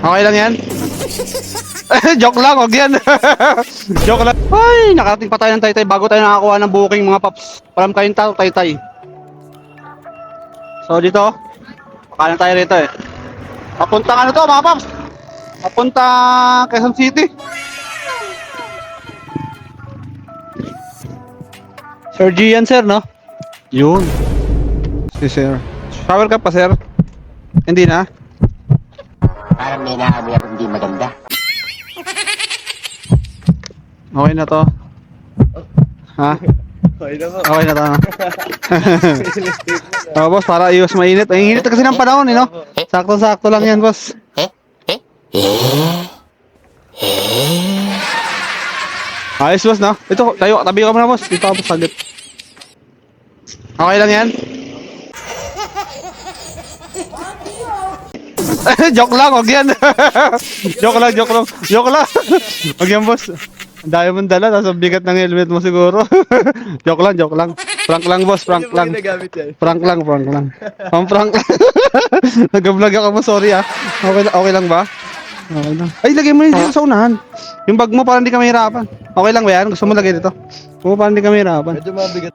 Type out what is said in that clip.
Okay lang yan? Joke lang, wag yan. Joke lang. Ay, nakarating pa tayo ng Taytay bago tayo nakakuha ng booking mga paps. Param kayong tao, Taytay. So dito, pakanan tayo rito eh. Papuntang ano to mga paps? Papuntang Quezon City. Sir Gian sir, no? Yun. Si sir. Shower ka pa sir? Hindi na? Parang may naamoy ako hindi maganda. Okay na to. Ha? Okay na po. Okay na to. No? Oh, boss, para iwas mainit. Ang init kasi ng panahon, eh, no? Sakto-sakto lang yan, boss. Ayos, boss, no? Ito, tayo, tabi ka muna, boss. Dito ako, boss, saglit. Okay lang yan? Joke lang, wag yan. Joke lang, joke lang. Joke lang. Wag yan, boss. Ang dami mong dala, tapos ang bigat ng helmet mo siguro. Joke lang, joke lang. Prank lang, boss, prank lang. Ginagamit yan. Prank lang, prank lang. Prank lang. Nag-vlog ako mo, sorry ah. Okay lang ba? Okay lang. Ay, lagay mo yun dito sa unahan. Yung bag mo para hindi ka mahirapan. Okay lang ba yan? Gusto mo lagay dito? Kung para hindi ka mahirapan. Medyo mabigat.